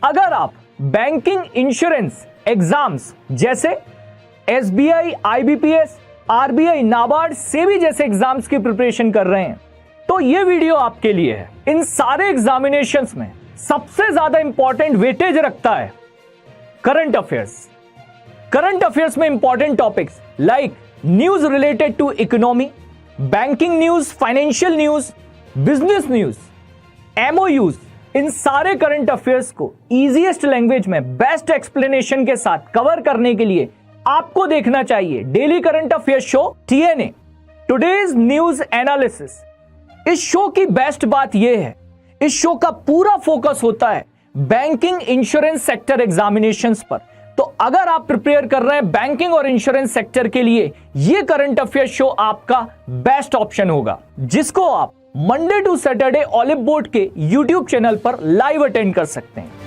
अगर आप banking insurance exams जैसे SBI, IBPS, RBI, NABARD, SEBI जैसे एग्जाम्स की प्रिपरेशन कर रहे हैं तो ये वीडियो आपके लिए है। इन सारे एग्जामिनेशंस में सबसे ज्यादा इंपॉर्टेंट वेटेज रखता है करंट अफेयर्स। करंट अफेयर्स में important topics like news related to economy, banking news, financial news, business news, MOUs, इन सारे करंट अफेयर्स को इजीएस्ट लैंग्वेज में बेस्ट एक्सप्लेनेशन के साथ कवर करने के लिए आपको देखना चाहिए daily current affair show TNA, today's news analysis. इस शो की बेस्ट बात यह है, इस शो का पूरा फोकस होता है बैंकिंग इंश्योरेंस सेक्टर एग्जामिनेशंस पर। तो अगर आप प्रिपेयर कर रहे हैं बैंकिंग और इंश्योरेंस सेक्टर के लिए, यह करंट अफेयर शो आपका बेस्ट ऑप्शन होगा, जिसको आप मंडे टू सैटरडे ओलिवबोर्ड के यूट्यूब चैनल पर लाइव अटेंड कर सकते हैं।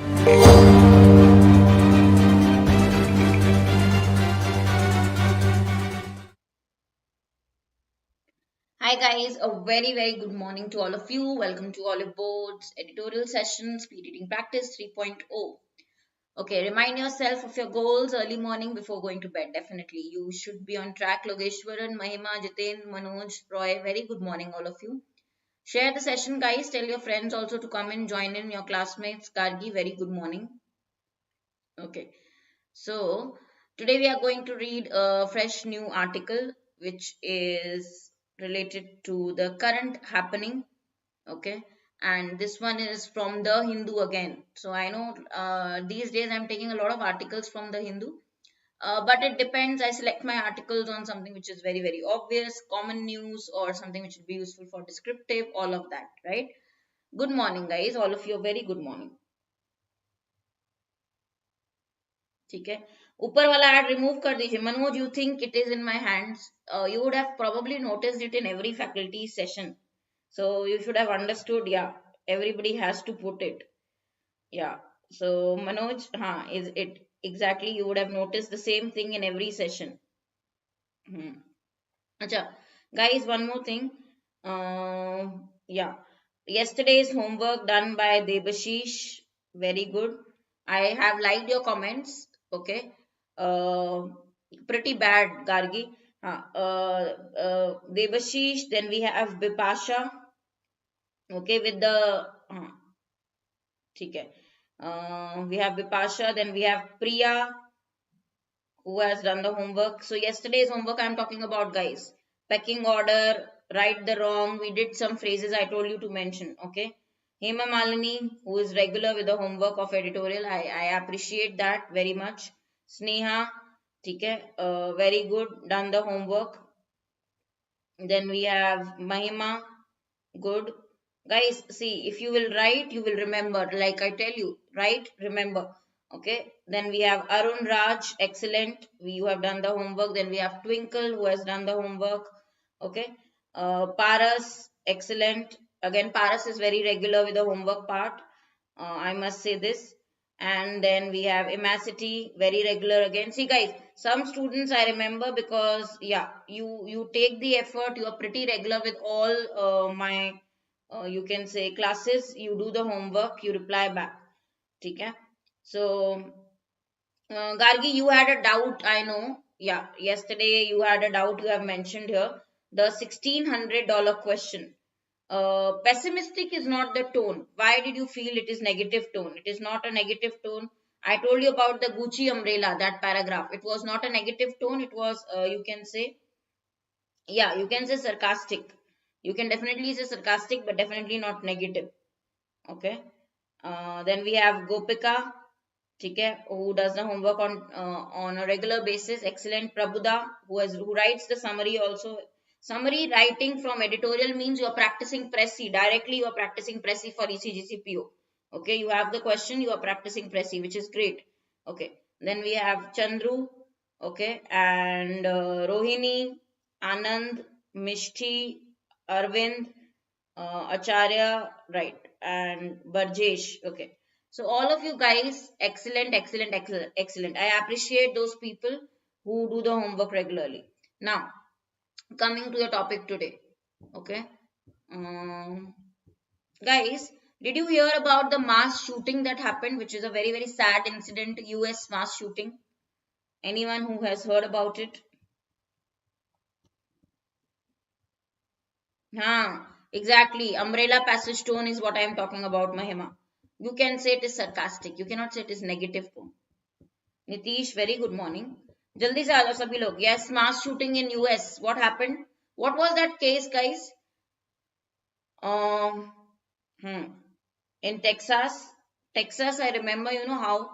Hi guys, a very good morning to all of you. Welcome to Oliveboard's editorial session, speed reading practice 3.0. Okay, remind yourself of your goals early morning before going to bed. Definitely, you should be on track. Logeshwaran, Mahima, Jiten, Manoj, Roy, very good morning all of you. Share the session guys, tell your friends also to come and join in, your classmates. Gargi, very good morning. Okay, so today we are going to read a fresh new article which is related to the current happening. Okay, and this one is from the Hindu again. So I know these days I'm taking a lot of articles from the Hindu, but it depends. I select my articles on something which is very obvious, common news, or something which will be useful for descriptive, all of that, right? Good morning guys, all of you, very good morning. ठीक है, ऊपर वाला add remove कर दीजिए। Manoj, you think it is in my hands, you would have probably noticed it in every faculty session, so you should have understood. Yeah, everybody has to put it. Yeah, so Manoj, is it exactly, you would have noticed the same thing in every session. Acha guys, one more thing. Yeah, yesterday's homework done by Debashish, very good. I have liked your comments. Okay, pretty bad Gargi. Debashish, then we have Bipasha. Okay, with the okay, we have Bipasha, then we have Priya who has done the homework. So yesterday's homework I'm talking about guys, pecking order, right the wrong, we did some phrases I told you to mention. Okay, Hema Malini, who is regular with the homework of editorial, I appreciate that very much. Sneha, okay, very good, done the homework. Then we have Mahima, good guys. See, if you will write, you will remember, like I tell you, write, remember. Okay, then we have Arun Raj, excellent, you have done the homework. Then we have Twinkle, who has done the homework. Okay, Paras, excellent, again Paras is very regular with the homework part, I must say this. And then we have Imacity, very regular again. See guys, some students I remember because yeah, you take the effort, you are pretty regular with all my you can say classes, you do the homework, you reply back. Okay, so Gargi, you had a doubt, I know. Yeah, yesterday you had a doubt, you have mentioned here the $1,600 question. Pessimistic is not the tone. Why did you feel it is negative tone? It is not a negative tone. I told you about the Gucci umbrella, that paragraph. It was not a negative tone. It was, you can say, yeah, you can say sarcastic. You can definitely say sarcastic, but definitely not negative. Okay. Then we have Gopika, who does the homework on a regular basis. Excellent. Prabhuda, who writes the summary also. Summary writing from editorial means you are practicing Pressy. Directly you are practicing Pressy for ECGCPO. Okay, you have the question, you are practicing Pressy, which is great. Okay, then we have Chandru, okay, and Rohini, Anand, Mishti, Arvind, Acharya, right, and Barjesh. Okay, so all of you guys, excellent. I appreciate those people who do the homework regularly. Now, coming to the topic today. Okay, guys, Did you hear about the mass shooting that happened, which is a very, very sad incident, US mass shooting? Anyone who has heard about it? Exactly. Umbrella passage tone is what I am talking about, Mahima. You can say it is sarcastic. You cannot say it is negative tone. Nitish, very good morning. Jaldi se aa jao sabhi log. Yes, mass shooting in US. What happened? What was that case, guys? Um, hmm. In Texas, I remember, you know how,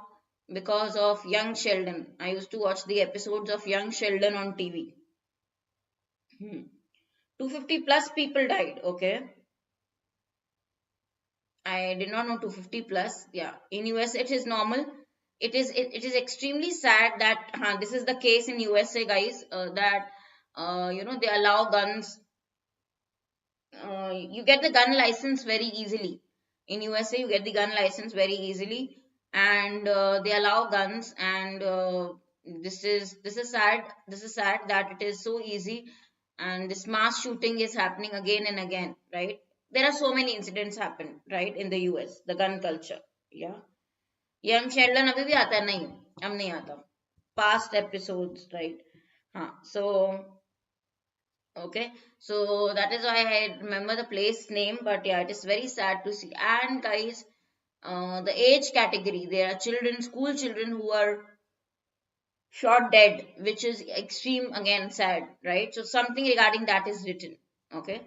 because of Young Sheldon. I used to watch the episodes of Young Sheldon on TV. 250 plus people died. Okay. I did not know 250 plus. Yeah. In US, it is normal. It is extremely sad that this is the case in USA, guys, that they allow guns. You get the gun license very easily. In USA, you get the gun license very easily, and they allow guns. And this is sad. This is sad that it is so easy, and this mass shooting is happening again and again. Right? There are so many incidents happen. Right, in the US, the gun culture. Yeah. Young Sheldon अभी भी आता है नहीं अब नहीं आता past episodes right so okay, so that is why I remember the place name, but yeah, it is very sad to see. And guys, the age category, there are children, school children who are shot dead, which is extreme, again sad, right? So something regarding that is written. Okay,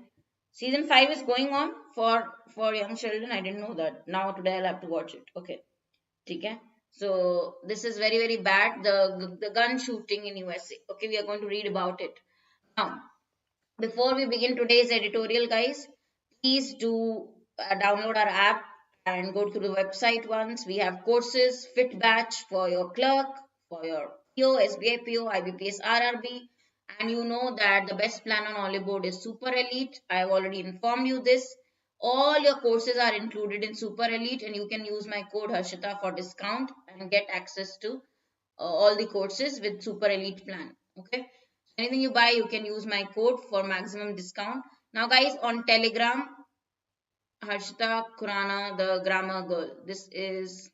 season 5 is going on for young children. I didn't know that. Now today I'll have to watch it. Okay, okay. So this is very, very bad. The gun shooting in USA. Okay, we are going to read about it now. Before we begin today's editorial, guys, please do download our app and go to the website once. We have courses, fit batch for your clerk, for your PO, SBI PO, IBPS, RRB. And you know that the best plan on Oliveboard is Super Elite. I have already informed you this. All your courses are included in Super Elite, and you can use my code Harshita for discount and get access to all the courses with Super Elite plan. Okay. Anything you buy, you can use my code for maximum discount. Now, guys, on Telegram, Harshita Khurana, the grammar girl. This is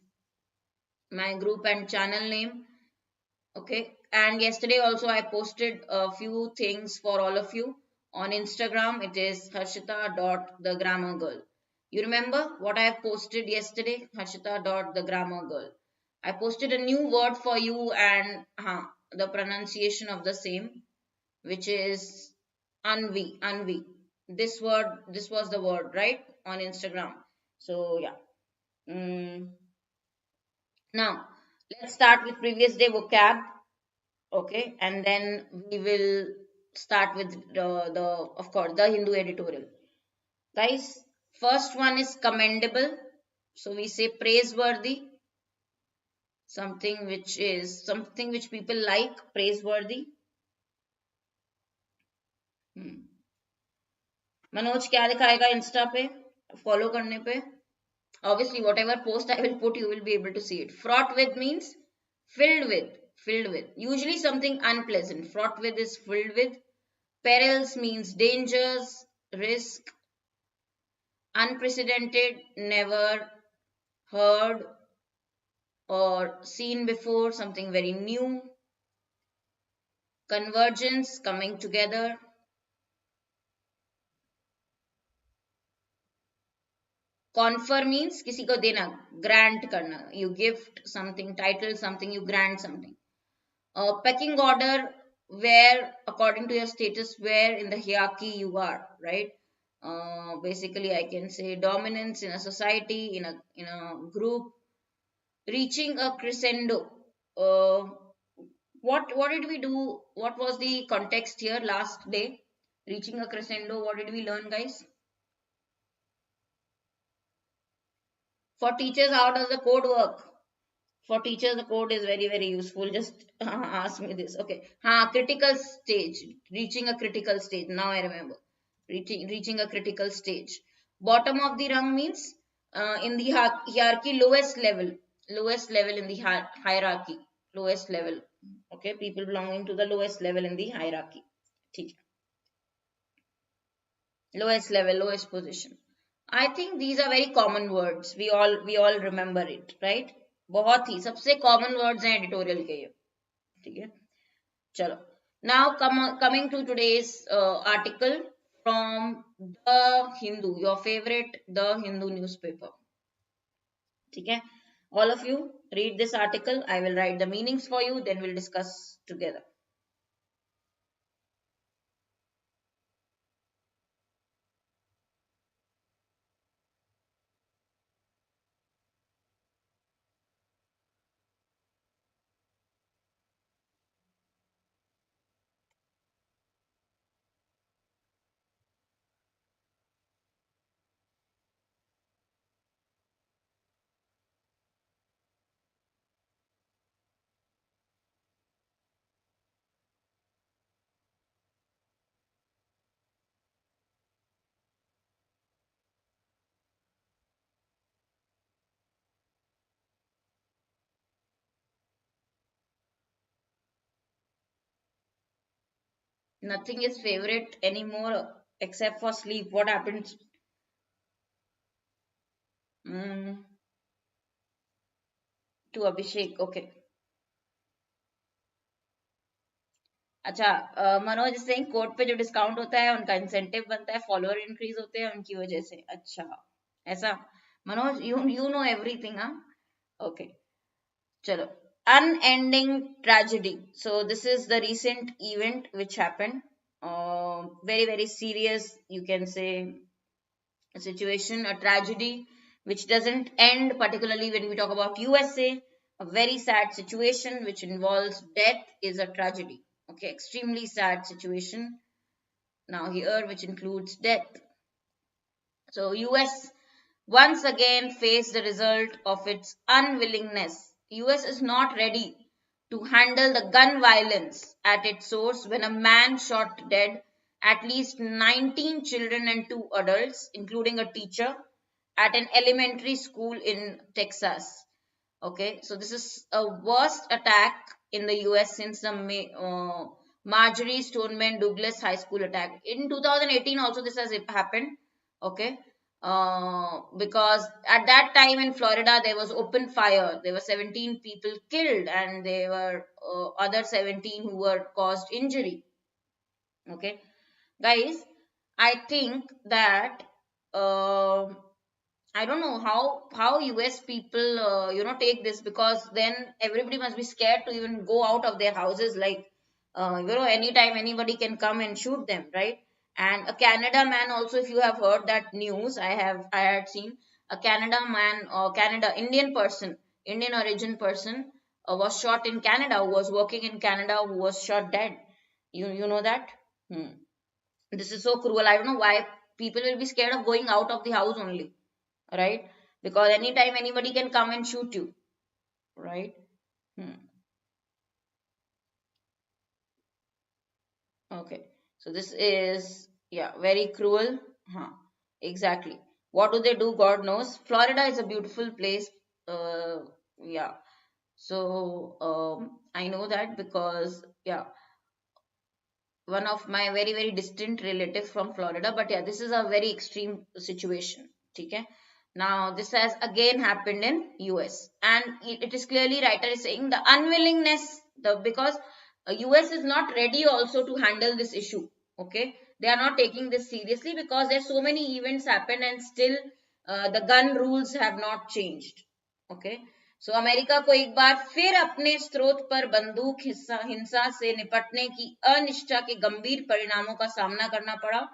my group and channel name. Okay. And yesterday also I posted a few things for all of you. On Instagram, it is harshita.thegrammargirl. You remember what I have posted yesterday? Harshita.thegrammargirl. I posted a new word for you and the pronunciation of the same, which is Anvi. This was the word, right? On Instagram. So yeah. Now let's start with previous day vocab. Okay, and then we will start with of course the Hindu editorial. Guys, first one is commendable. So we say praiseworthy, something which people like, praiseworthy. Manoj क्या दिखाएगा Insta पे follow करने पे? Obviously, whatever post I will put, you will be able to see it. Fraught with means filled with. Usually something unpleasant. Fraught with is filled with. Perils means dangers, risk. Unprecedented, never heard or seen before, something very new. Convergence, coming together. Confer means किसी को देना, grant करना. You gift something, title something, you grant something. Pecking order, where according to your status, where in the hierarchy you are, right? Basically, I can say dominance in a society, in a group. Reaching a crescendo. What did we do? What was the context here last day? Reaching a crescendo. What did we learn, guys? For teachers, how does the code work? For teachers, the code is very, very useful. Just ask me this. Okay. Critical stage. Reaching a critical stage. Now I remember. Reaching a critical stage. Bottom of the rung means in the hierarchy, lowest level. Lowest level in the hierarchy. Lowest level. Okay. People belonging to the lowest level in the hierarchy. Lowest level, lowest position. I think these are very common words. We all remember it, right? बहुत ही सबसे common words हैं editorial के ये. ठीक है. चलो. Now coming to today's article from The Hindu, your favorite The Hindu newspaper. ठीक है. All of you read this article. I will write the meanings for you. Then we'll discuss together. Nothing is favorite anymore except for sleep. What happens? Mm, to Abhishek. Okay. अच्छा Manoj Singh code पे जो discount होता है उनका incentive बनता है, follower increase होते हैं उनकी वजह से. अच्छा ऐसा. Manoj you know everything. हाँ. ओके. चलो. Unending tragedy. So this is the recent event which happened. Very very serious, you can say, a situation, a tragedy which doesn't end, particularly when we talk about USA. A very sad situation which involves death is a tragedy. Okay, extremely sad situation now here, which includes death. So US once again faced the result of its unwillingness. US is not ready to handle the gun violence at its source when a man shot dead at least 19 children and 2 adults, including a teacher, at an elementary school in Texas. Okay, so this is a worst attack in the US since the Marjorie Stoneman Douglas High School attack. In 2018 also this has happened. Okay, because at that time in Florida there was open fire. There were 17 people killed and there were other 17 who were caused injury. Okay, guys, I think that I don't know how US people take this, because then everybody must be scared to even go out of their houses. Like anytime anybody can come and shoot them, right? And a Canada man also, if you have heard that news, I had seen a Canada man or Canada Indian person, Indian origin person, was shot in Canada, who was working in Canada, who was shot dead. You know that? This is so cruel. I don't know why people will be scared of going out of the house only, right? Because anytime anybody can come and shoot you, right? Okay, so this is, yeah, very cruel. Exactly. What do they do? God knows. Florida is a beautiful place. Yeah. So I know that because, yeah, one of my very very distant relatives from Florida. But yeah, this is a very extreme situation. Okay. Now this has again happened in US, and it is clearly writer is saying the unwillingness, because US is not ready also to handle this issue. Okay, they are not taking this seriously because there's so many events happen and still the gun rules have not changed. Okay, so America को एक बार फिर अपने स्रोत पर बंदूक हिंसा से निपटने की अनिष्टा के गंभीर परिणामों का सामना करना पड़ा,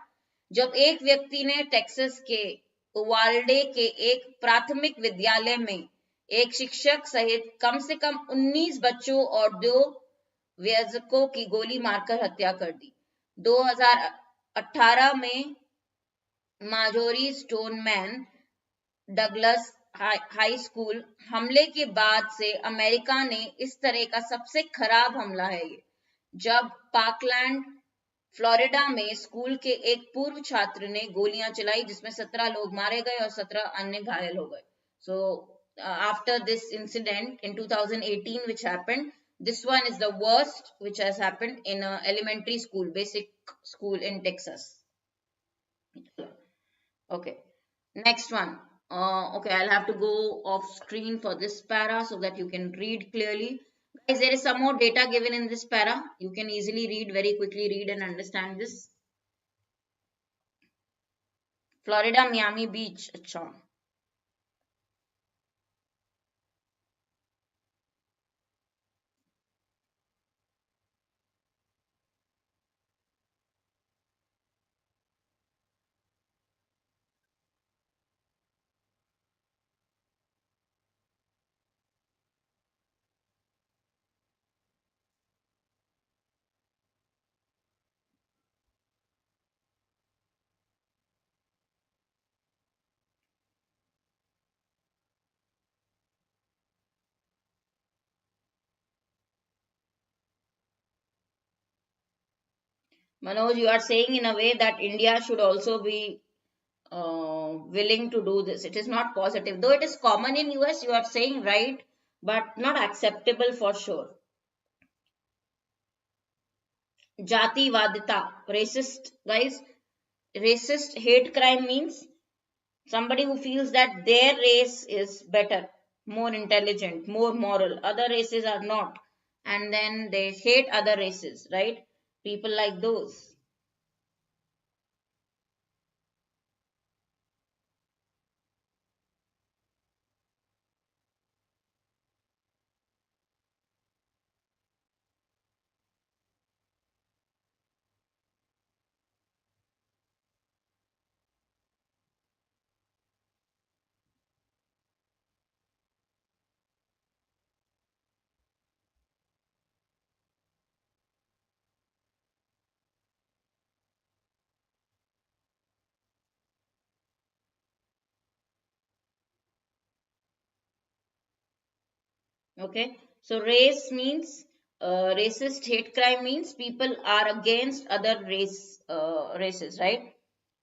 जब एक व्यक्ति ने टेक्सास के उवाल्डे के एक प्राथमिक विद्यालय में एक शिक्षक सहित कम से कम 19 बच्चों और 2 वयस्कों की गोली मारकर हत्या कर दी. 2018 में Marjorie Stoneman Douglas high school हमले के बाद से अमेरिका ने इस तरह का सबसे खराब हमला है ये, जब पार्कलैंड फ्लोरिडा में स्कूल के एक पूर्व छात्र ने गोलियां चलाई, जिसमें 17 लोग मारे गए और 17 अन्य घायल हो गए. सो after this incident in 2018 which happened, this one is the worst which has happened in a elementary school, basic school in Texas. Okay. Next one. Okay, I'll have to go off screen for this para so that you can read clearly. Guys, there is some more data given in this para. You can easily read, very quickly read and understand this. Florida, Miami Beach. Achha. Manoj, you are saying in a way that India should also be willing to do this. It is not positive. Though it is common in US, you are saying right, but not acceptable for sure. Jati Vadita, racist, guys. Racist hate crime means somebody who feels that their race is better, more intelligent, more moral. Other races are not. And then they hate other races, right? People like those. Okay, so race means racist hate crime means people are against other races, right?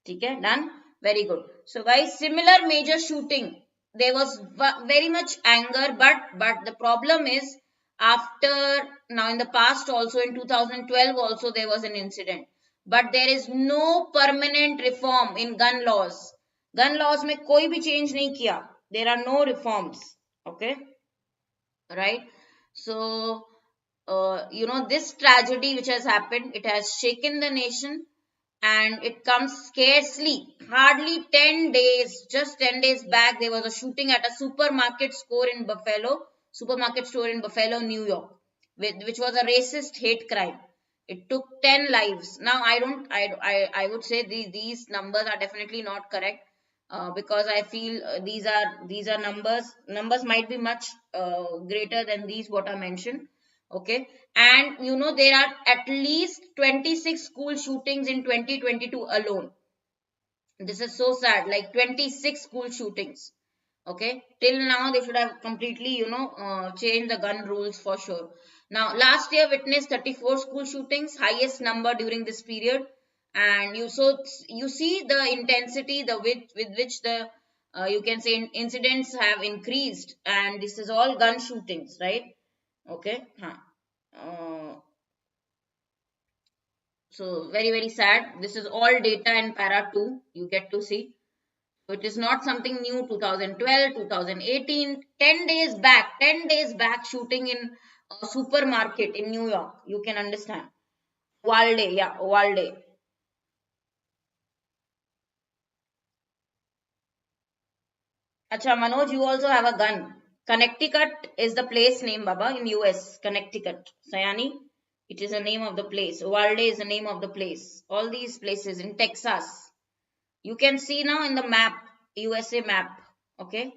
Okay, done. Very good. So guys, similar major shooting, there was very much anger, but the problem is after, now in the past also, in 2012 also there was an incident, but there is no permanent reform in gun laws. Gun laws में कोई भी change नहीं किया. There are no reforms. Okay, right? So this tragedy which has happened, it has shaken the nation, and it comes scarcely, hardly 10 days, just 10 days back, there was a shooting at a supermarket store in Buffalo, New York, which was a racist hate crime. It took 10 lives. Now I would say these numbers are definitely not correct, because I feel these are numbers might be much greater than these what I mentioned. Okay, and there are at least 26 school shootings in 2022 alone. This is so sad, like 26 school shootings. Okay, till now they should have completely changed the gun rules for sure. Now last year witnessed 34 school shootings, highest number during this period. And you see the intensity, with which the you can say incidents have increased, and this is all gun shootings, right? Okay, so very very sad. This is all data in para 2, you get to see. So it is not something new. 2012, 2018, 10 days back, 10 days back shooting in a supermarket in New York. You can understand. Walde, yeah, Walde. Acha, Manoj, you also have a gun. Connecticut is the place name, Baba, in US. Connecticut. Sayani, it is the name of the place. Walde is the name of the place. All these places in Texas. You can see now in the map, USA map. Okay.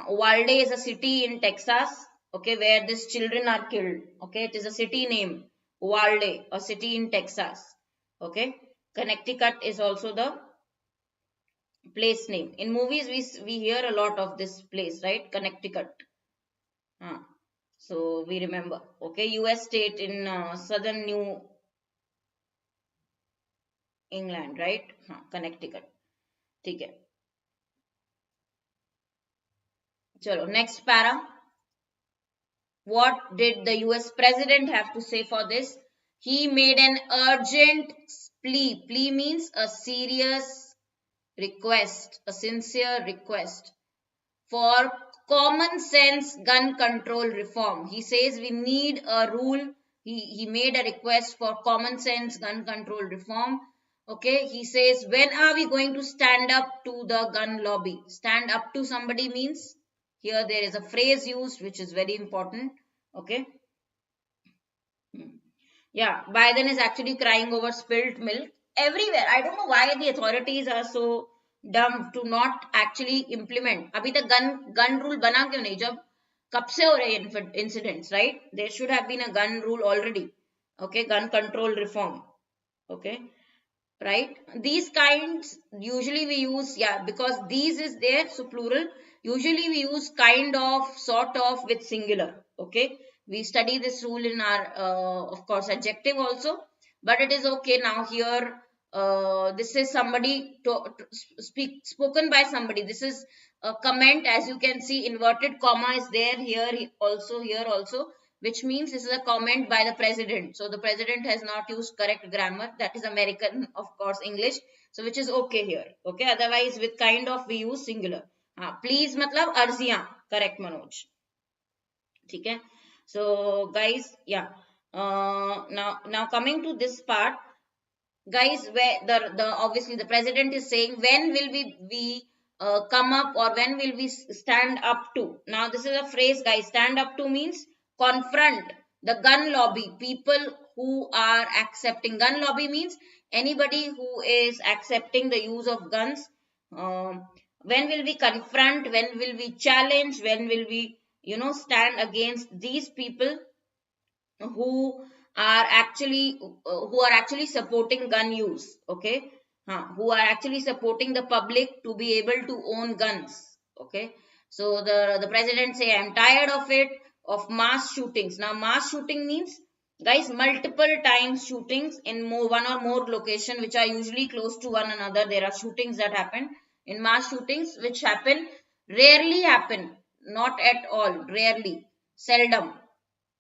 Uvalde is a city in Texas, okay, where these children are killed. Okay, it is a city name, Uvalde, a city in Texas. Okay, Connecticut is also the place name. In movies, we hear a lot of this place, right? Connecticut. So we remember. Okay, U.S. state in southern New England, right? Connecticut. ठीक है. चलो next para. What did the US president have to say for this? He made an urgent plea. Plea means a serious request, a sincere request for common sense gun control reform. He says we need a rule. He made a request for common sense gun control reform. Okay, he says, when are we going to stand up to the gun lobby? Stand up to somebody means, here there is a phrase used which is very important. Okay. Yeah, Biden is actually crying over spilt milk everywhere. I don't know why the authorities are so dumb to not actually implement. अभी तक gun rule बना क्यों नहीं? जब कब से हो रहे incidents, right? There should have been a gun rule already. Okay, gun control reform. Okay, right? These kinds usually we use, yeah, because these is there, so plural. Usually we use kind of, sort of with singular. Okay, we study this rule in our of course adjective also, but it is okay. Now here this is somebody spoken by somebody. This is a comment, as you can see, inverted comma is there here also, which means this is a comment by the president. So the president has not used correct grammar. That is American, of course, English. So which is okay here. Okay. Otherwise, with kind of we use singular. Please matlab arziyan. Correct, Manoj. Okay. So guys, yeah. Now coming to this part, guys, where the obviously the president is saying, when will we come up, or when will we stand up to? Now this is a phrase, guys. Stand up to means confront the gun lobby, people who are accepting. Gun lobby means anybody who is accepting the use of guns. When will we confront, when will we challenge, when will we stand against these people who are actually supporting gun use? Okay, who are actually supporting the public to be able to own guns? Okay, so the president say, I'm tired of it, of mass shootings. Now mass shooting means, guys, multiple times shootings in one or more location which are usually close to one another. There are shootings that happen in mass shootings, which rarely happen, not at all, rarely, seldom.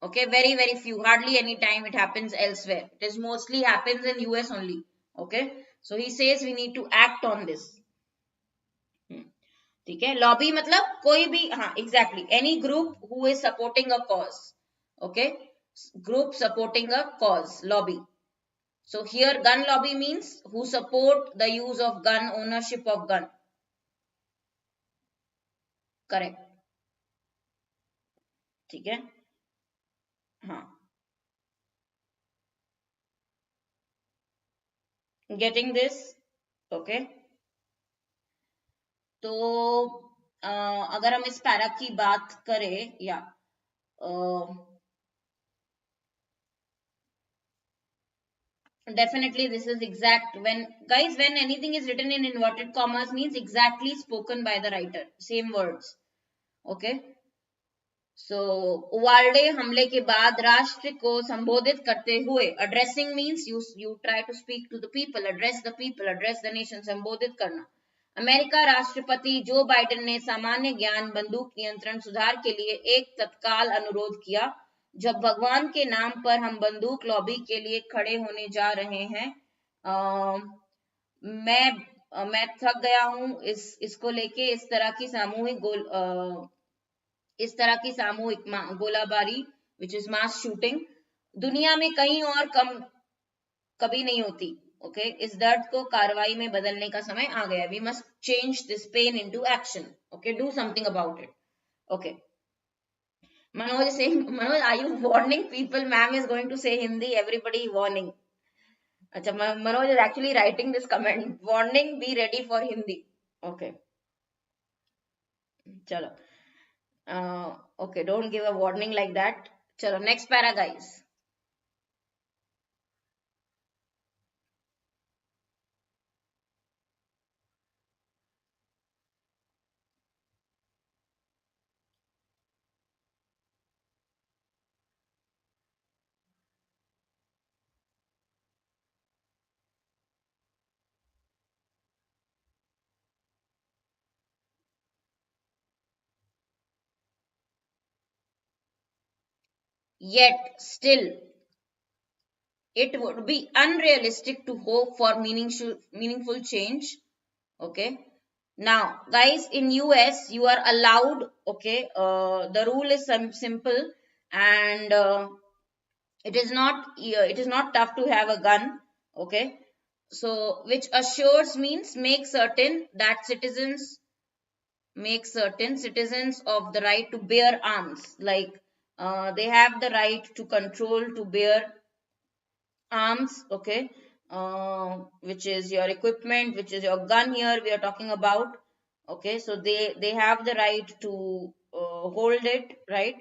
Okay, very very few, hardly any time it happens elsewhere. It is mostly happens in US only. Okay, so he says we need to act on this. ठीक है, lobby मतलब कोई भी, exactly, any group who is supporting a cause. Okay, group supporting a cause, lobby. So here gun lobby means who support the use of gun, ownership of gun. Correct. ठीक है, getting this? Okay. तो अगर हम इस para की बात करें, या definitely this is exact. When guys, when anything is written in inverted commas means exactly spoken by the writer, same words. Okay, so उवाल्डे हमले के बाद राष्ट्र को संबोधित करते हुए, addressing means you try to speak to the people, address the nation, संबोधित करना. अमेरिका राष्ट्रपति जो बाइडेन ने सामान्य ज्ञान बंदूक नियंत्रण सुधार के लिए एक तत्काल अनुरोध किया. जब भगवान के नाम पर हम बंदूक लॉबी के लिए खड़े होने जा रहे हैं, मैं थक गया हूं इसको लेके, इस तरह की सामूहिक गोलाबारी, which is mass shooting, दुनिया में कहीं और कभी नहीं होती. Okay, इस दर्द को कार्रवाई में बदलने का समय आ गया. We must change this pain into action. Okay, do something about it. Okay. Manoj is saying, Manoj, are you warning people? Ma'am is going to say Hindi. Everybody warning. Acha, Manoj is actually writing this comment. Warning, be ready for Hindi. Okay. Chalo. Okay, don't give a warning like that. Chalo, next para, guys. Yet, still, it would be unrealistic to hope for meaningful change Okay. Now, guys, in US, you are allowed. Okay. The rule is simple, and it is not tough to have a gun. Okay. So, which assures means make certain citizens of the right to bear arms, like they have the right to control to bear arms. Okay. Which is your equipment, which is your gun. Here we are talking about. Okay, so they have the right to hold it, right?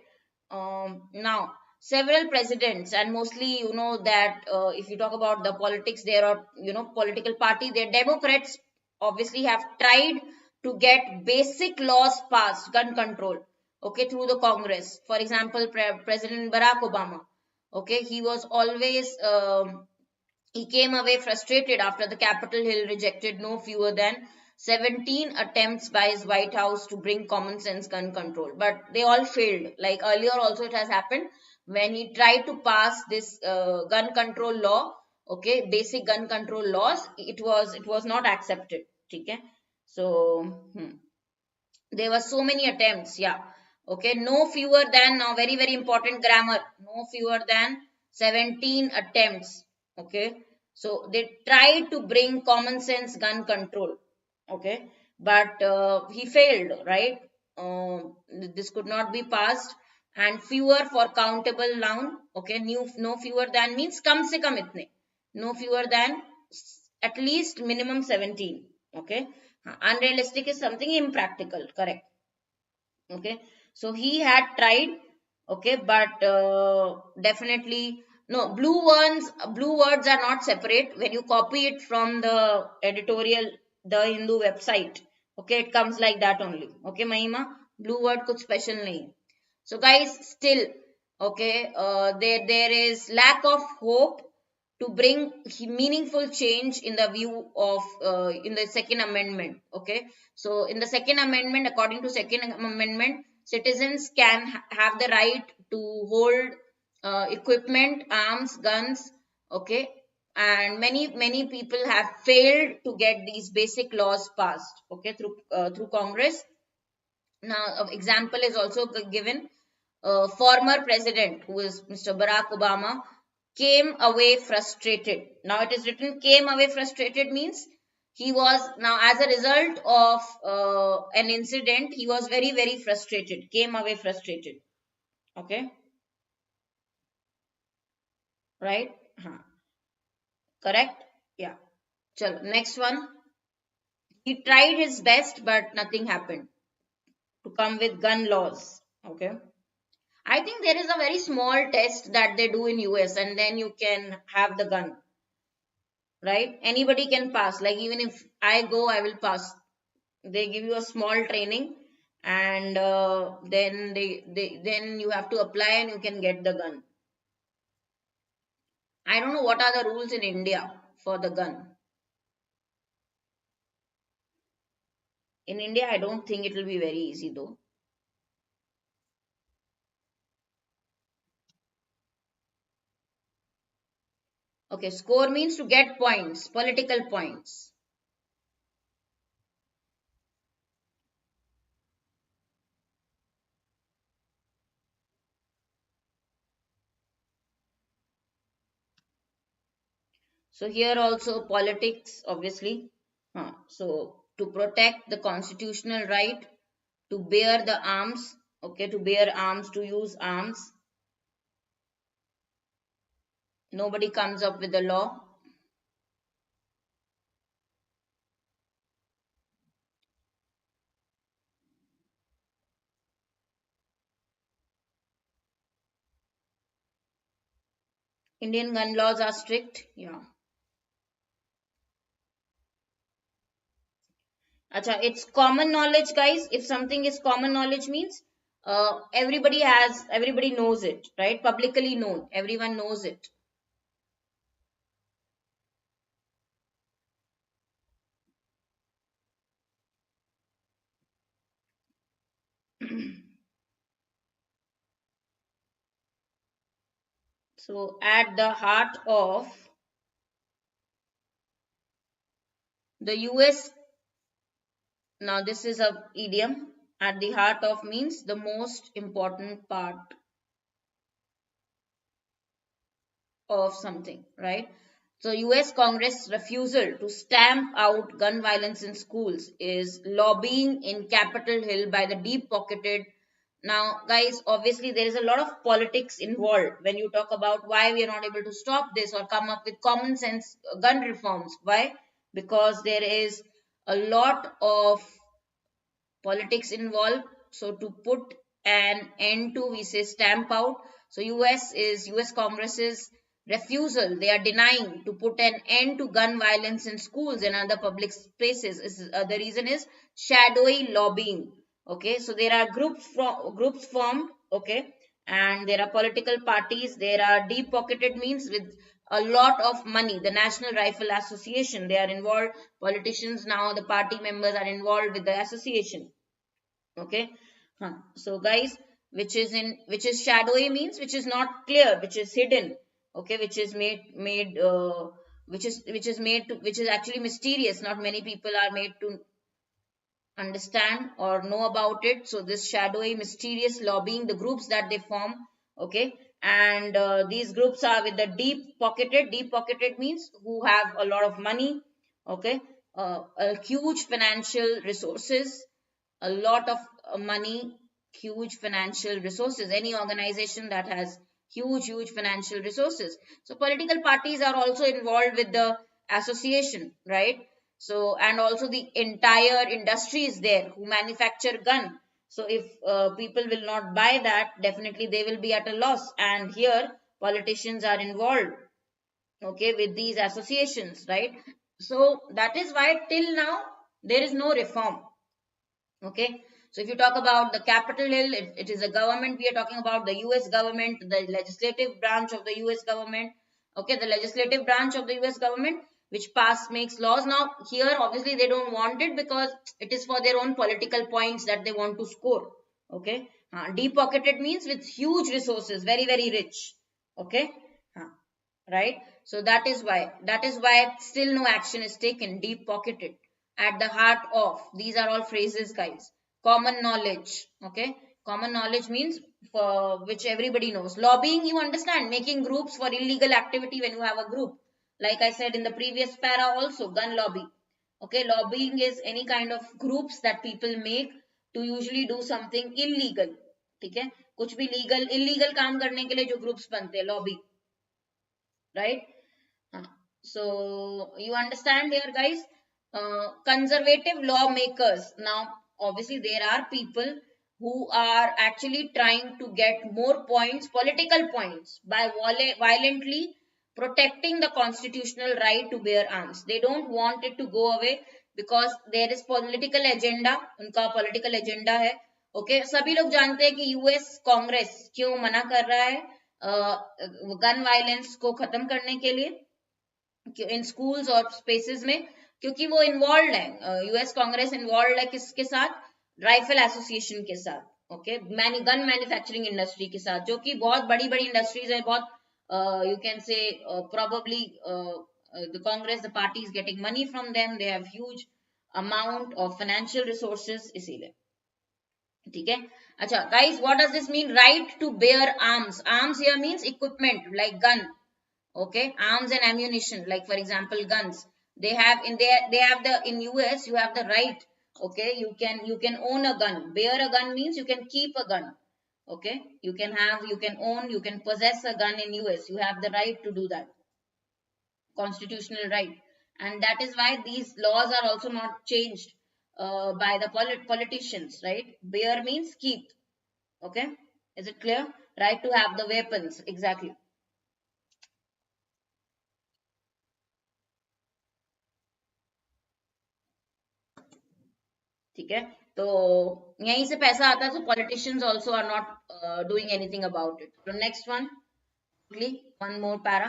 Now, several presidents, and mostly you know that if you talk about the politics, there are, you know, political party, the Democrats obviously have tried to get basic laws passed, gun control, okay, through the Congress. For example, President Barack Obama, okay, he was always he came away frustrated after the Capitol Hill rejected no fewer than 17 attempts by his White House to bring common sense gun control, but they all failed. Like earlier also it has happened when he tried to pass this gun control law, okay, basic gun control laws, it was not accepted. Okay, so there were so many attempts. Yeah. Okay, no fewer than, now very very important grammar, no fewer than 17 attempts. Okay, so they tried to bring common sense gun control. Okay, but he failed, right? This could not be passed. And fewer for countable noun. Okay, no fewer than means kam se kam itne, no fewer than at least minimum 17. Okay, unrealistic is something impractical, correct? Okay, so he had tried. Okay, but definitely no, blue words are not separate. When you copy it from the editorial, the Hindu website, okay, it comes like that only. Okay, Mahima, blue word kuch special nahi. So guys, still, okay, there is lack of hope to bring meaningful change in the view of in the second amendment. Okay, so in the second amendment, according to second amendment, citizens can have the right to hold equipment, arms, guns. Okay, and many people have failed to get these basic laws passed, okay, through Congress. Now example is also given. Former president, who is Mr. Barack Obama, came away frustrated. Now it is written came away frustrated means he was, now as a result of an incident, he was very very frustrated, came away frustrated. Okay, right? Correct. Yeah. Chalo, next one. He tried his best but nothing happened to come with gun laws. Okay, I think there is a very small test that they do in US, and then you can have the gun, right? Anybody can pass. Like even if I go, I will pass. They give you a small training, and then then you have to apply and you can get the gun. I don't know what are the rules in India for the gun. In India, I don't think it will be very easy though. Okay, score means to get points, political points. So here also politics, obviously. So to protect the constitutional right to bear the arms, okay, to bear arms, to use arms. Nobody comes up with a law. Indian gun laws are strict. Yeah. Acha, it's common knowledge, guys. If something is common knowledge means everybody knows it, right? Publicly known. Everyone knows it. So at the heart of the US Now this is a idiom. At the heart of means the most important part of something, right? So US Congress refusal to stamp out gun violence in schools is lobbying in Capitol Hill by the deep pocketed. Now guys, obviously there is a lot of politics involved when you talk about why we are not able to stop this or come up with common sense gun reforms. Why? Because there is a lot of politics involved. So to put an end to, we say stamp out. So US Congress's refusal, they are denying to put an end to gun violence in schools and other public spaces. The reason is shadowy lobbying. Okay, so there are groups formed. Okay, and there are political parties. There are deep pocketed means with a lot of money. The National Rifle Association, they are involved. Politicians now, the party members are involved with the association. Okay, so guys, which is shadowy means which is not clear, which is hidden. Okay, which is made which is actually mysterious. Not many people are made to understand or know about it. So this shadowy mysterious lobbying, the groups that they form. Okay, and these groups are with the deep pocketed means who have a lot of money. Okay, a huge financial resources, a lot of money, huge financial resources. Any organization that has huge financial resources. So political parties are also involved with the association, right? So and also the entire industry is there who manufacture gun. So if people will not buy that, definitely they will be at a loss. And here politicians are involved, okay, with these associations, right? So that is why till now there is no reform. Okay, so if you talk about the Capitol Hill, it is a government. We are talking about the US government, the legislative branch of the US government. Okay, the legislative branch of the US government, which makes laws. Now here obviously they don't want it because it is for their own political points that they want to score. Okay, deep pocketed means with huge resources, very rich. Okay, right? So that is why still no action is taken. Deep pocketed, at the heart of, these are all phrases guys. Common knowledge. Okay, common knowledge means for which everybody knows. Lobbying, you understand, making groups for illegal activity. When you have a group, like I said in the previous para also, gun lobby. Okay, lobbying is any kind of groups that people make to usually do something illegal. ठीक है, कुछ भी legal illegal काम करने के लिए जो groups बनते हैं, lobby, right? So you understand here guys. Conservative lawmakers, now obviously there are people who are actually trying to get more points, political points, by violently protecting the constitutional right to bear arms. They don't want it to go away because there is political agenda. उनका political agenda है. Okay, सभी लोग जानते हैं कि US Congress क्यों मना कर रहा है गन वायलेंस को खत्म करने के लिए इन स्कूल्स और स्पेसेस में, क्योंकि वो इन्वॉल्व है, यूएस कांग्रेस इन्वॉल्व है किसके साथ? राइफल एसोसिएशन के साथ. ओके, गन मैन्युफैक्चरिंग इंडस्ट्री के साथ, जो कि बहुत बड़ी बड़ी इंडस्ट्रीज है, बहुत you can say probably the Congress, the party is getting money from them, they have huge amount of financial resources, इसीलिए. ठीक है. अच्छा guys, what does this mean? Right to bear arms. Arms here means equipment like gun. Okay, arms and ammunition, like for example guns. They have in US you have the right. Okay, you can own a gun. Bear a gun means you can keep a gun. Okay, you can own, you can possess a gun in US. You have the right to do that, constitutional right. And that is why these laws are also not changed by the politicians, right? Bear means keep. Okay, is it clear? Right to have the weapons, exactly. ठीक है, तो यहीं से पैसा आता है. तो politicians also are not doing anything about it. तो next one more para.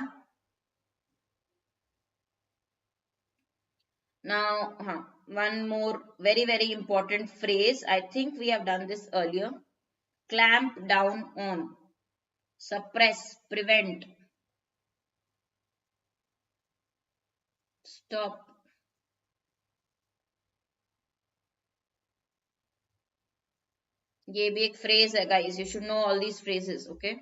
Now one more very important phrase. I think we have done this earlier. Clamp down on, suppress, prevent, stop, ये भी एक phrase है guys, you should know all these phrases, okay?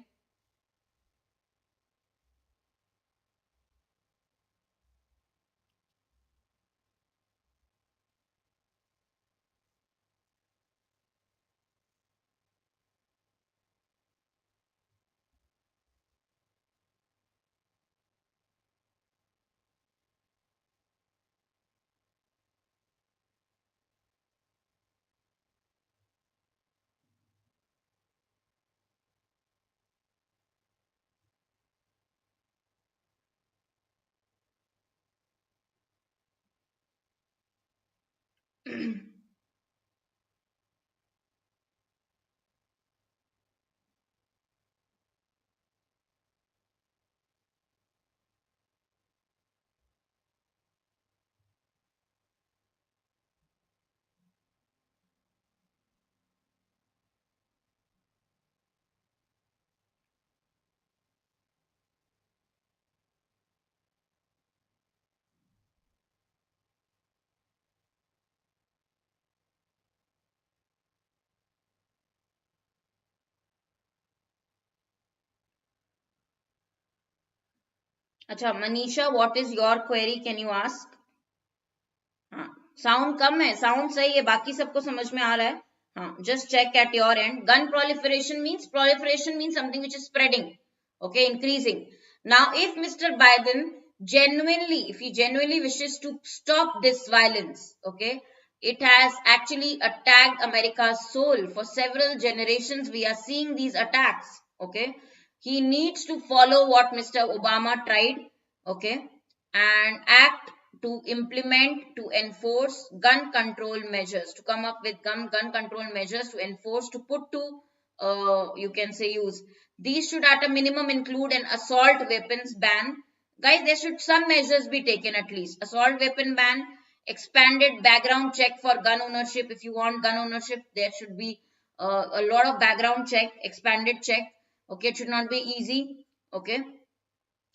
अच्छा Manisha, what is your query, can you ask? हाँ, sound कम है, sound सही है, बाकी सबको समझ में आ रहा है? हाँ, just check at your end. Gun proliferation means something which is spreading, okay, increasing. Now if Mr. Biden genuinely wishes to stop this violence, okay, it has actually attacked America's soul. For several generations we are seeing these attacks, okay. He needs to follow what Mr. Obama tried, okay, and act to implement, to enforce gun control measures, to come up with gun control measures to enforce, to put to you can say use. These should at a minimum include an assault weapons ban. Guys, there should some measures be taken, at least assault weapon ban, expanded background check for gun ownership. If you want gun ownership, there should be a lot of background check, expanded check, okay. It should not be easy, okay.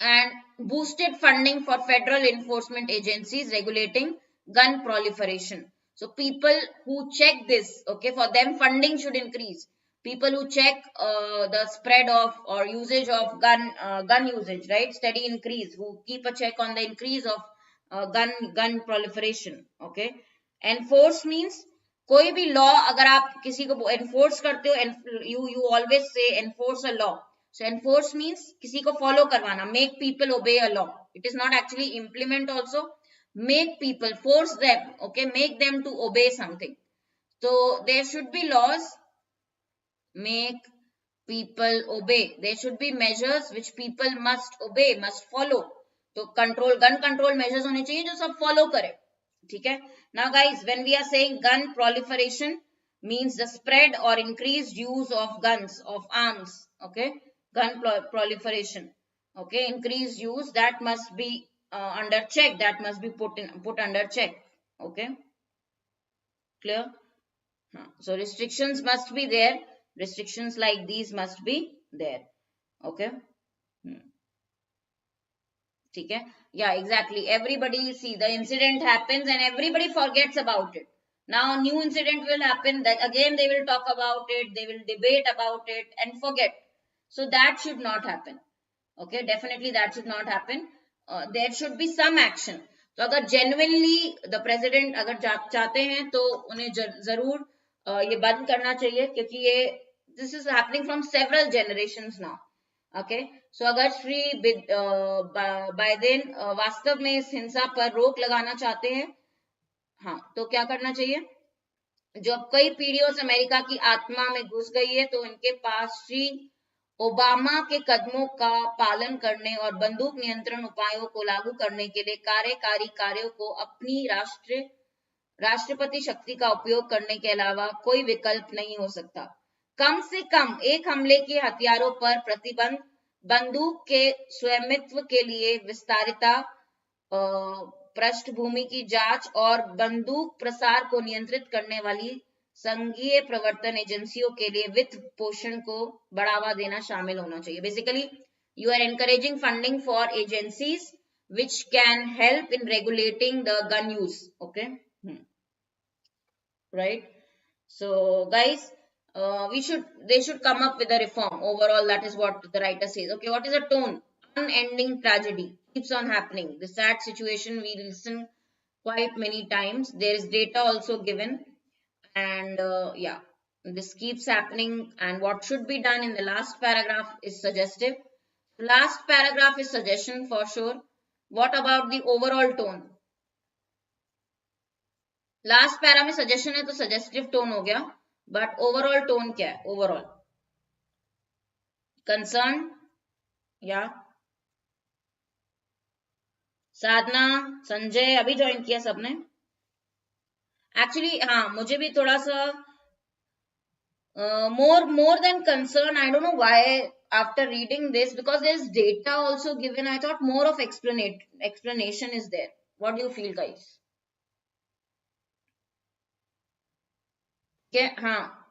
And boosted funding for federal enforcement agencies regulating gun proliferation. So people who check this, okay, for them funding should increase. People who check the spread of or usage of gun usage, right, steady increase, who keep a check on the increase of gun proliferation, okay. Enforce means कोई भी law अगर आप किसी को enforce करते हो, you always say enforce a law. So enforce means किसी को follow करवाना, make people obey a law. It is not actually implement also. Make people, force them, okay, make them to obey something. So there should be laws, make people obey. There should be measures which people must obey, must follow. तो control, gun control measures होने चाहिए जो सब follow करे, ठीक है. Now guys, when we are saying gun proliferation means the spread or increased use of guns, of arms, okay. Gun proliferation, okay, increased use, that must be under check, that must be put under check, okay. Clear? So restrictions must be there, restrictions like these must be there, okay. ठीक है, yeah, exactly. Everybody, see, the incident happens and everybody forgets about it. Now new incident will happen, that again they will talk about it, they will debate about it and forget. So that should not happen, okay. Definitely that should not happen. There should be some action. तो अगर genuinely the president अगर चाहते हैं तो उन्हें जरूर ये बंद करना चाहिए, क्योंकि ये this is happening from several generations now, okay. So अगर श्री बाइडेन वास्तव में इस हिंसा पर रोक लगाना चाहते हैं, हाँ, तो क्या करना चाहिए? जो अब कई पीढ़ियों से अमेरिका की आत्मा में घुस गई है, तो इनके पास श्री ओबामा के कदमों का पालन करने और बंदूक नियंत्रण उपायों को लागू करने के लिए कार्यकारी कार्यों को अपनी राष्ट्रपति शक्ति का उपयोग करने के अलावा कोई विकल्प नहीं हो सकता. कम से कम एक हमले के हथियारों पर प्रतिबंध, बंदूक के स्वामित्व के लिए विस्तारिता, पृष्ठभूमि की जांच और बंदूक प्रसार को नियंत्रित करने वाली संघीय प्रवर्तन एजेंसियों के लिए वित्त पोषण को बढ़ावा देना शामिल होना चाहिए. Basically you are encouraging funding for agencies which can help in regulating the gun use, okay. Right. So guys, they should come up with a reform overall. That is what the writer says. Okay, what is a tone? Unending tragedy keeps on happening. The sad situation we listen quite many times. There is data also given, and yeah, this keeps happening. And what should be done in the last paragraph is suggestive. Last paragraph is suggestion for sure. What about the overall tone? Last para में suggestion है तो suggestive tone हो गया, but overall tone क्या है? Overall concern या साधना, संजय अभी join किया सबने? एक्चुअली हाँ, मुझे भी थोड़ा सा more than concern. I don't know why after reading this, because there's data also given. I thought more of explanation is there. What do you feel, guys? Okay,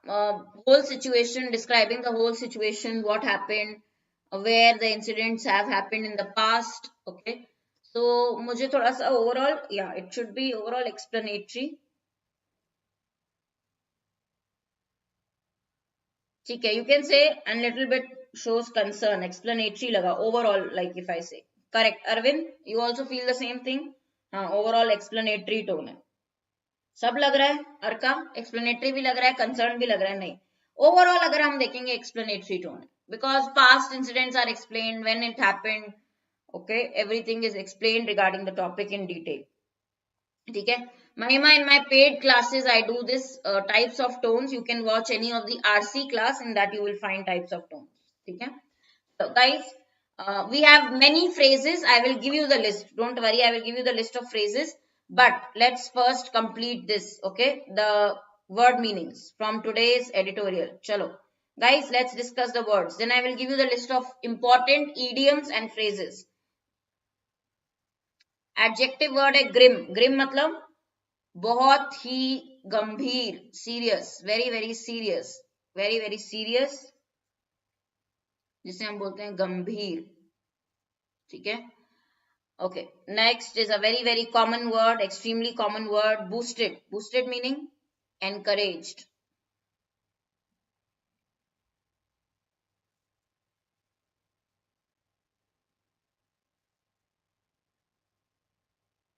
whole situation, describing the whole situation, what happened, where the incidents have happened in the past. Okay, so मुझे थोड़ा सा overall, yeah, it should be overall explanatory. ठीक है, you can say and little bit shows concern, explanatory लगा, overall, like if I say. Correct, Arvind, you also feel the same thing? हाँ, overall explanatory tone है. सब लग रहा है? अर्का, explanatory भी लग रहा है, कंसर्न भी लग रहा है? नहीं, ओवरऑल अगर हम देखेंगे एक्सप्लेनेटरी टोन है, because past incidents are explained, when it happened, okay, everything is explained regarding the topic in detail. ठीक है, Mahima, in my paid classes I do this types of tones. You can watch any of the RC class, in that you will find types of tones. ठीक है, so guys, we have many phrases. I will give you the list, don't worry, I will give you the list of phrases, but let's first complete this. Okay, the word meanings from today's editorial. Chalo guys, let's discuss the words, then I will give you the list of important idioms and phrases. Adjective word है grim. Grim मतलब बहुत ही गंभीर, serious, very very serious, very very serious, जिसे हम बोलते हैं गंभीर. ठीक है, okay. Next is a very very common word, extremely common word, boosted. Boosted meaning encouraged.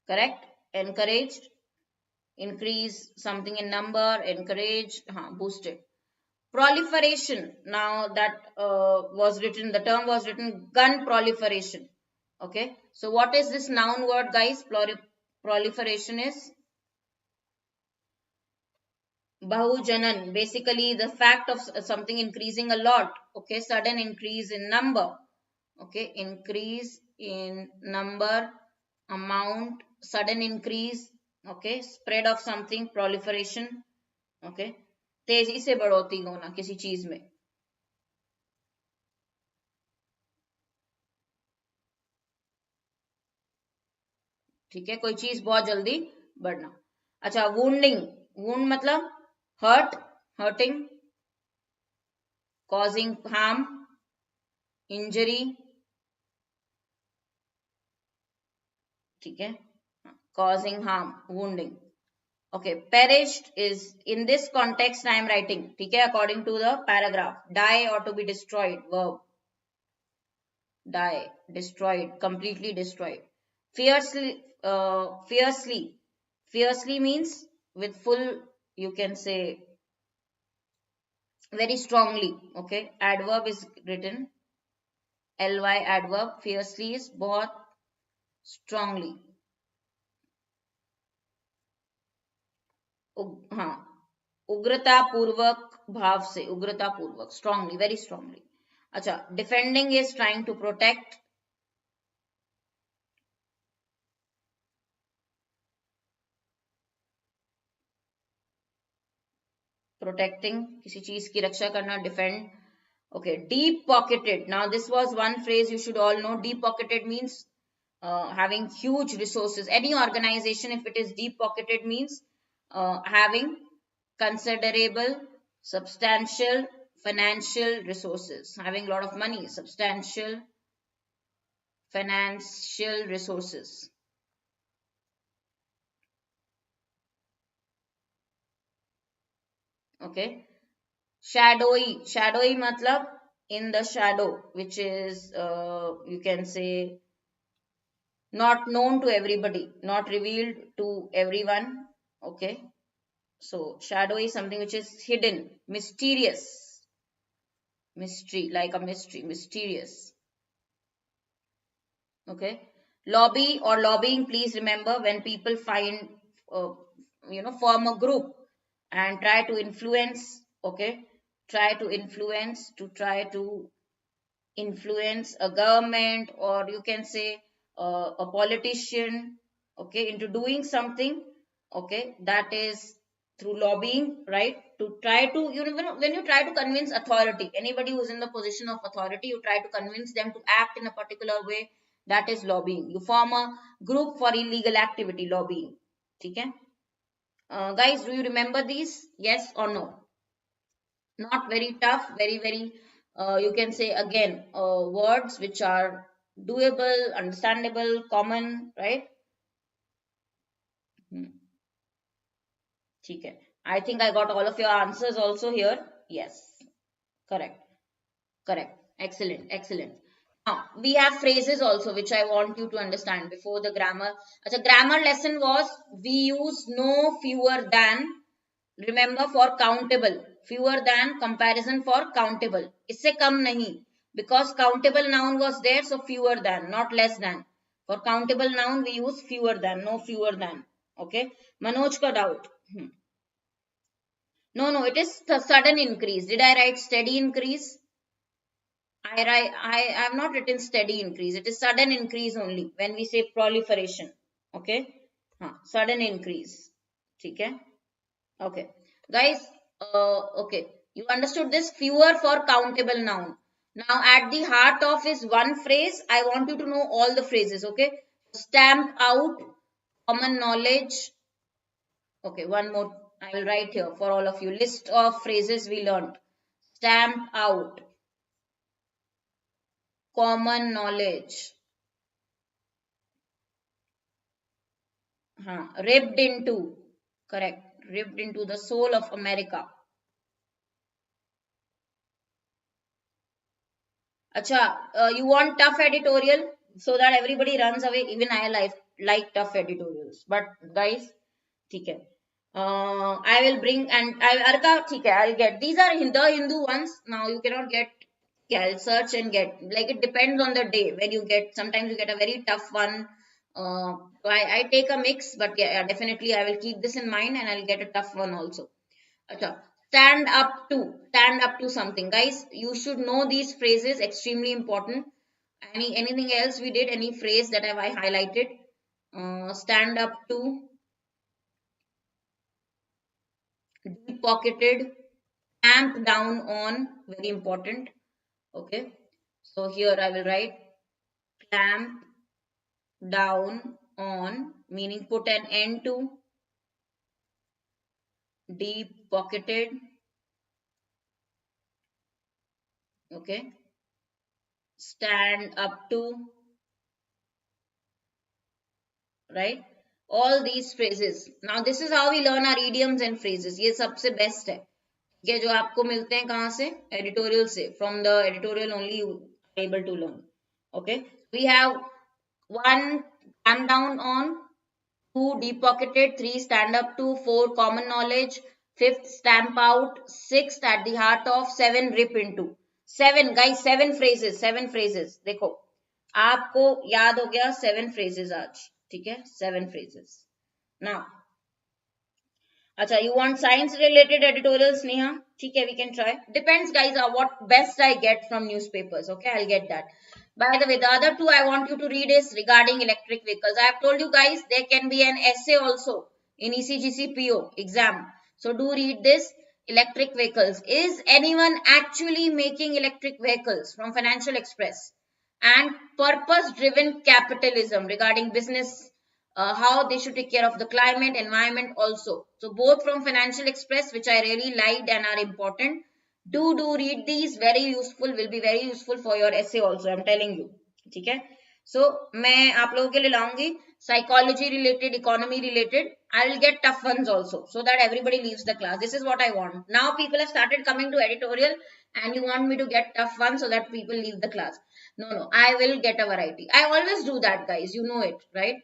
Correct, encouraged, increase something in number, encourage, boosted. Proliferation, now that was written, the term was written, gun proliferation. Okay, so what is this noun word, guys? Proliferation is bahujanan, basically the fact of something increasing a lot. Okay, sudden increase in number. Okay, increase in number, amount, sudden increase. Okay, spread of something, proliferation. Okay, तेजी से बढ़ोतरी होना किसी चीज में. ठीक है, कोई चीज बहुत जल्दी बढ़ना. अच्छा, वुंडिंग. वुंड मतलब hurt, hurting, causing harm, injury. ठीक है, causing harm, wounding. Okay, perished is, in this context I am writing, ठीक है, according to the paragraph. Die or to be destroyed, verb. Die, destroyed, completely destroyed. Fiercely, fiercely. Fiercely means with full, you can say very strongly. Okay, adverb is written, ly adverb. Fiercely is बहुत strongly. हाँ, उग्रता पूर्वक, भाव से, उग्रता पूर्वक, strongly, very strongly. अच्छा, defending is trying to protect. Protecting, किसी चीज की रक्षा करना, defend. Okay, deep pocketed. Now this was one phrase you should all know. Deep pocketed means having huge resources. Any organization, if it is deep pocketed, means having considerable, substantial financial resources, having a lot of money, substantial financial resources. Okay, shadowy matlab in the shadow, which is you can say not known to everybody, not revealed to everyone. Okay, so shadow is something which is hidden, mysterious, mystery, like a mystery, mysterious. Okay, lobby or lobbying, please remember, when people find uh, form a group and try to influence. Okay, try to influence a government, or you can say a politician, okay, into doing something. Okay, that is through lobbying, right? To try to, when you try to convince authority, anybody who's in the position of authority, you try to convince them to act in a particular way. That is lobbying. You form a group for illegal activity, lobbying. Okay, guys, do you remember these? Yes or no? Not very tough, very you can say again words which are doable, understandable, common, right? Hmm. Okay, I think I got all of your answers also here. Yes, correct, correct, excellent. Now we have phrases also which I want you to understand before the grammar. The grammar lesson was we use no, fewer than, remember, for countable, fewer than comparison for countable, इससे कम नहीं, because countable noun was there, so fewer than, not less than. For countable noun we use fewer than, no fewer than. Okay, Manoj ka doubt. No, it is the sudden increase. Did I write steady increase? I have not written steady increase. It is sudden increase only when we say proliferation. Okay, sudden increase. Okay. Okay, guys, okay, you understood this? Fewer for countable noun. Now, at the heart of is one phrase. I want you to know all the phrases, okay? Stamp out, common knowledge. Okay, one more I will write here for all of you. List of phrases we learned. Stamp out, common knowledge. Ripped into, correct. Ripped into the soul of America. Acha, you want tough editorial so that everybody runs away. Even I like tough editorials. But guys, ठीक है. I will bring, and Arka, ठीक है, I'll get. These are the Hindu ones. Now you cannot get. Yeah, I'll search and get. Like it depends on the day when you get. Sometimes you get a very tough one. So I take a mix, but yeah, definitely I will keep this in mind and I'll get a tough one also. Achha. Stand up to something, guys. You should know these phrases, extremely important. Anything else we did, any phrase that have I highlighted? Stand up to, deep pocketed, clamp down on, very important. Okay, so here I will write clamp down on, meaning put an end to. Deep pocketed. Okay, stand up to, right? All these phrases. Now this is how we learn our idioms and phrases. ये सबसे best है. ये जो आपको मिलते हैं कहाँ से? Editorial से. From the editorial only you are able to learn. Okay. We have 1, clamp down on. 2, deep pocketed. 3, stand up to. 4, common knowledge. 5th, stamp out. 6th, at the heart of. 7, rip into. 7 guys, 7 phrases. 7 phrases. देखो आपको याद हो गया 7 phrases आज. ठीक है, 7 phrases. Now, acha, you want science related editorials, Neha? ठीक है, we can try. Depends, guys, on what best I get from newspapers. Okay, I'll get that. By the way, the other two I want you to read is regarding electric vehicles. I have told you guys there can be an essay also in ECGC PO exam. So do read this. Electric vehicles. Is anyone actually making electric vehicles? From Financial Express. And purpose-driven capitalism regarding business, how they should take care of the climate, environment also. So both from Financial Express, which I really liked and are important. Do read these. Very useful. Will be very useful for your essay also. I'm telling you. ठीक है. So मैं आप लोगों के लिए लाऊंगी psychology related, economy related. I will get tough ones also, so that everybody leaves the class. This is what I want. Now people have started coming to editorial and you want me to get tough ones so that people leave the class. No, I will get a variety. I always do that, guys. You know it, right?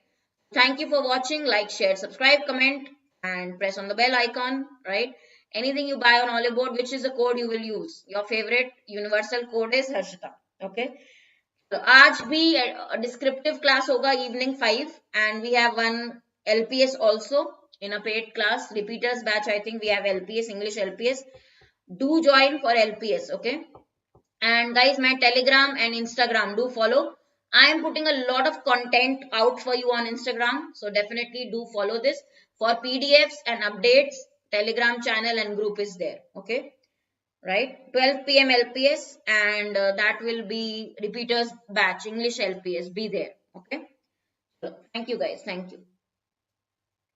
Thank you for watching. Like, share, subscribe, comment, and press on the bell icon, right? Anything you buy on Oliveboard, which is the code you will use? Your favorite universal code is Harshita. Okay. So आज भी descriptive class होगा evening 5 and we have one LPS also in a paid class. Repeaters batch, I think we have LPS, English LPS. Do join for LPS, okay? And guys, my Telegram and Instagram, do follow. I am putting a lot of content out for you on Instagram. So definitely do follow this. For PDFs and updates, Telegram channel and group is there. Okay. Right. 12 p.m. LPS and that will be repeaters batch, English LPS. Be there. Okay. So, thank you guys. Thank you.